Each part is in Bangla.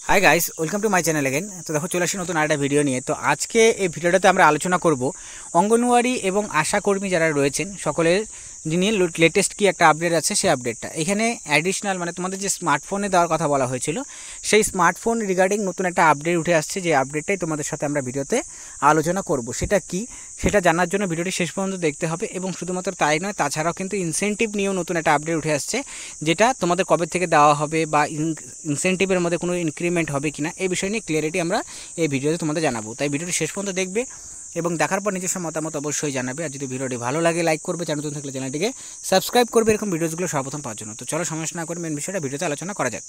Hi guys, welcome to my channel again. तो देखो चले आसি नतून आरेकटा भिडियो निये। तो आज के এই ভিডিওটাতে আমরা আলোচনা করব অঙ্গনওয়াড়ি এবং আশাকর্মী যারা রয়েছেন সকলের নিয়ে লেটেস্ট কি একটা আপডেট আছে সেই আপডেটটা। এখানে অ্যাডিশনাল মানে তোমাদের যে স্মার্টফোনে দেওয়ার কথা বলা হয়েছিল সেই স্মার্টফোন রিগার্ডিং নতুন একটা আপডেট উঠে আসছে, যে আপডেটটাই তোমাদের সাথে আমরা ভিডিওতে আলোচনা করব। সেটা কি সেটা জানার জন্য ভিডিওটি শেষ পর্যন্ত দেখতে হবে। এবং শুধুমাত্র তাই নয়, তাছাড়াও কিন্তু ইনসেন্টিভ নিয়েও নতুন একটা আপডেট উঠে আসছে, যেটা তোমাদের কবে থেকে দেওয়া হবে বা ইনসেন্টিভের মধ্যে কোনো ইনক্রিমেন্ট হবে কিনা এই বিষয় নিয়ে ক্লিয়ারিটি আমরা এই ভিডিওতে তোমাদের জানাবো। তাই ভিডিওটি শেষ পর্যন্ত দেখবে এবং দেখার পর নিজস্ব মতামত অবশ্যই জানাবে। আর যদি ভিডিওটি ভালো লাগে লাইক করবে, চ্যানেল নতুন থাকলে চ্যানেলটিকে সাবস্ক্রাইব করবে এরকম ভিডিওগুলো সর্বপ্রথম পাওয়ার জন্য। তো চলো সমস্যা না করে মেন বিষয়টা ভিডিওতে আলোচনা করা যাক।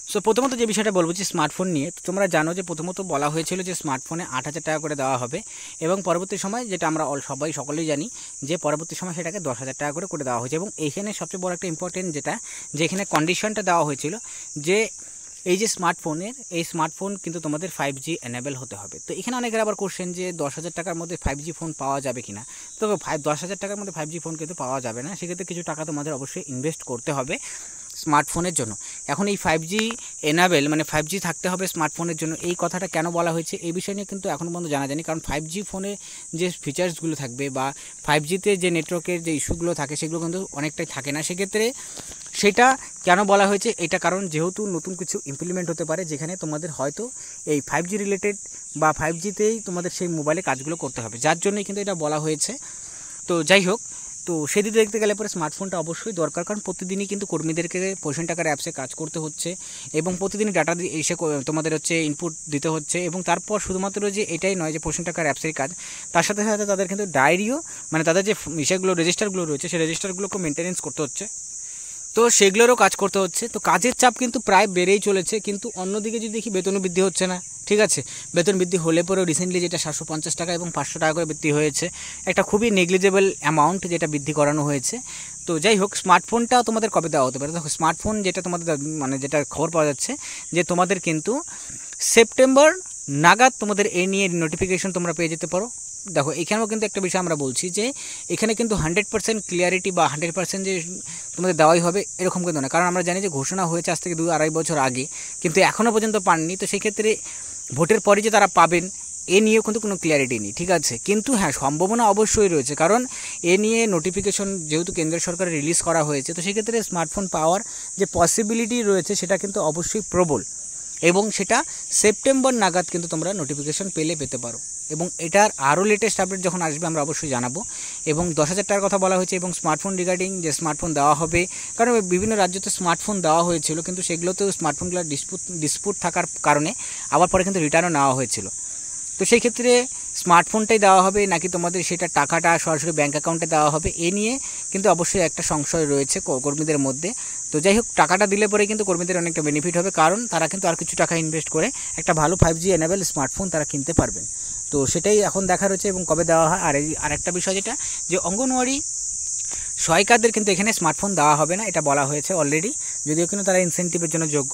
সো প্রথমত যে বিষয়টা বলবো যে স্মার্টফোন নিয়ে, তো তোমরা জানো যে প্রথমত বলা হয়েছিল যে স্মার্টফোনে 8,000 টাকা করে দেওয়া হবে এবং পরবর্তী সময় যেটা আমরা সকলেই জানি যে পরবর্তী সময় সেটাকে 10,000 টাকা করে দেওয়া হয়েছে। এবং এইখানে সবচেয়ে বড় একটা ইম্পর্টেন্ট যেটা, যেখানে কন্ডিশনটা দেওয়া হয়েছিল যে এই যে স্মার্টফোনের এই স্মার্টফোন কিন্তু তোমাদের 5G এনেবল হতে হবে। তো এখানে অনেকের আবার কোশ্চেন যে 10,000 টাকার মধ্যে 5G ফোন পাওয়া যাবে কিনা। তো 10,000 টাকার মধ্যে 5G ফোন কিন্তু পাওয়া যাবে না, সেক্ষেত্রে কিছু টাকা তোমাদের অবশ্যই ইনভেস্ট করতে হবে স্মার্টফোনের জন্য। এখন এই 5G এনাবেল মানে 5G থাকতে হবে স্মার্টফোনের জন্য, এই কথাটা কেন বলা হয়েছে এই বিষয় নিয়ে কিন্তু এখন পর্যন্ত জানা যায়নি। কারণ 5G ফোনে যে ফিচার্সগুলো থাকবে বা 5Gতে যে নেটওয়ার্কের যে ইস্যুগুলো থাকে সেগুলো কিন্তু অনেকটাই থাকে না। সেক্ষেত্রে সেটা কেন বলা হয়েছে এটা কারণ যেহেতু নতুন কিছু ইমপ্লিমেন্ট হতে পারে, যেখানে তোমাদের হয়তো এই 5G রিলেটেড বা 5Gতেই তোমাদের সেই মোবাইলে কাজগুলো করতে হবে, যার জন্যই কিন্তু এটা বলা হয়েছে। তো যাই হোক, তো সেদিকে দেখতে গেলে পরে স্মার্টফোনটা অবশ্যই দরকার, কারণ প্রতিদিনই কিন্তু কর্মীদেরকে পোষণ টাকার অ্যাপসে কাজ করতে হচ্ছে এবং প্রতিদিনই ডাটা এসে তোমাদের ইনপুট দিতে হচ্ছে। এবং তারপর শুধুমাত্র যে এটাই নয় যে পোষণ টাকার অ্যাপসের কাজ, তার সাথে সাথে তাদের কিন্তু ডায়েরিও মানে তাদের যে বিষয়গুলো রেজিস্টারগুলো রয়েছে সেই রেজিস্টারগুলোকে মেনটেনেন্স করতে হচ্ছে, তো সেগুলোরও কাজ করতে হচ্ছে। তো কাজের চাপ কিন্তু প্রায় বেড়েই চলেছে, কিন্তু অন্যদিকে যদি দেখি বেতনও বৃদ্ধি হচ্ছে না। ঠিক আছে, বেতন বৃদ্ধি হলে পরেও রিসেন্টলি যেটা 750 টাকা এবং 500 টাকা করে বৃদ্ধি হয়েছে, একটা খুবই নেগলিজেবল অ্যামাউন্ট যেটা বৃদ্ধি করানো হয়েছে। তো যাই হোক, স্মার্টফোনটা তোমাদের কবে দেওয়া হতে পারে? দেখো স্মার্টফোন যেটা তোমাদের মানে যেটা খবর পাওয়া যাচ্ছে যে তোমাদের কিন্তু সেপ্টেম্বর নাগাদ তোমাদের এই নিয়ে নোটিফিকেশন তোমরা পেয়ে যেতে পারো। দেখো এখানেও কিন্তু একটা বিষয় আমরা বলছি যে এখানে কিন্তু 100% ক্লিয়ারিটি বা 100% যে তোমাদের দেওয়াই হবে এরকম কিন্তু না, কারণ আমরা জানি যে ঘোষণা হয়েছে আজ থেকে 2-2.5 বছর আগে, কিন্তু এখনও পর্যন্ত পাননি। তো সেই ক্ষেত্রে ভোটের পরে যে তারা পাবেন এ নিয়েও কিন্তু কোনো ক্লিয়ারিটি নেই। ঠিক আছে, কিন্তু হ্যাঁ সম্ভাবনা অবশ্যই রয়েছে, কারণ এ নিয়ে নোটিফিকেশন যেহেতু কেন্দ্র সরকার রিলিজ করা হয়েছে, তো সেক্ষেত্রে স্মার্টফোন পাওয়ার যে পসিবিলিটি রয়েছে সেটা কিন্তু অবশ্যই প্রবল। এবং সেটা সেপ্টেম্বর নাগাদ কিন্তু তোমরা নোটিফিকেশন পেতে পারো। এবং এটার আরও লেটেস্ট আপডেট যখন আসবে আমরা অবশ্যই জানাবো। এবং 10,000 টাকার কথা বলা হয়েছে এবং স্মার্টফোন রিগার্ডিং যে স্মার্টফোন দেওয়া হবে, কারণ বিভিন্ন রাজ্যতে স্মার্টফোন দেওয়া হয়েছিল কিন্তু সেগুলোতেও স্মার্টফোনগুলোর ডিসপুট থাকার কারণে আবার পরে কিন্তু রিটার্নও নেওয়া হয়েছিল। তো সেই ক্ষেত্রে স্মার্টফোনটাই দেওয়া হবে নাকি তোমাদের সেটা টাকাটা সরাসরি ব্যাঙ্ক অ্যাকাউন্টে দেওয়া হবে এ নিয়ে কিন্তু অবশ্যই একটা সংশয় রয়েছে কর্মীদের মধ্যে। তো যাই হোক, টাকাটা দিলে পরে কিন্তু কর্মীদের অনেকটা বেনিফিট হবে, কারণ তারা কিন্তু আর কিছু টাকা ইনভেস্ট করে একটা ভালো 5G এনেবল স্মার্টফোন তারা কিনতে পারবেন। তো সেটাই এখন দেখা রয়েছে এবং কবে দেওয়া হয়। আর একটা বিষয় যেটা যে অঙ্গনওয়াড়ি সহায়িকাদের কিন্তু এখানে স্মার্টফোন দেওয়া হবে না, এটা বলা হয়েছে অলরেডি, যদিও কিন্তু তারা ইনসেন্টিভের জন্য যোগ্য।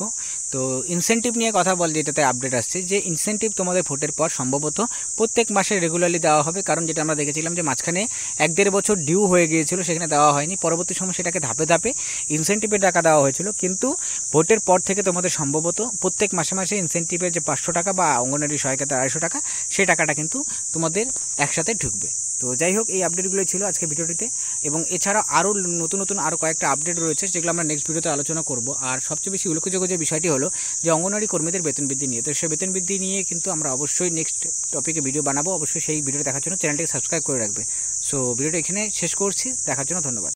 তো ইনসেন্টিভ নিয়ে কথা বল, যেটাতে আপডেট আসছে যে ইনসেন্টিভ তোমাদের ভোটের পর সম্ভবত প্রত্যেক মাসে রেগুলারলি দেওয়া হবে, কারণ যেটা আমরা দেখেছিলাম যে মাঝখানে 1-1.5 বছর ডিউ হয়ে গিয়েছিল, সেখানে দেওয়া হয়নি। পরবর্তী সময় সেটাকে ধাপে ধাপে ইনসেন্টিভের টাকা দেওয়া হয়েছিল, কিন্তু ভোটের পর থেকে তোমাদের সম্ভবত প্রত্যেক মাসে মাসে ইনসেন্টিভের যে 500 টাকা বা অঙ্গনওয়াড়ি সহায়িকাতে 250 টাকা সেই টাকাটা কিন্তু তোমাদের একসাথে ঢুকবে। তো যাই হোক, এই আপডেটগুলোই ছিল আজকে ভিডিওটিতে। এবং এছাড়া আরও নতুন আরও কয়েকটা আপডেট রয়েছে যেগুলো আমরা নেক্সট ভিডিওতে আলোচনা করব। আর সবচেয়ে বেশি উল্লেখযোগ্য যে বিষয়টি হলো যে অঙ্গনওয়াড়ি কর্মীদের বেতন বৃদ্ধি নিয়ে। তো সেই বেতন বৃদ্ধি নিয়ে কিন্তু আমরা অবশ্যই নেক্সট টপিকে ভিডিও বানাবো, অবশ্যই সেই ভিডিও দেখার জন্য চ্যানেলটিকে সাবস্ক্রাইব করে রাখবে। সো ভিডিওটা এখানে শেষ করছি, দেখার জন্য ধন্যবাদ।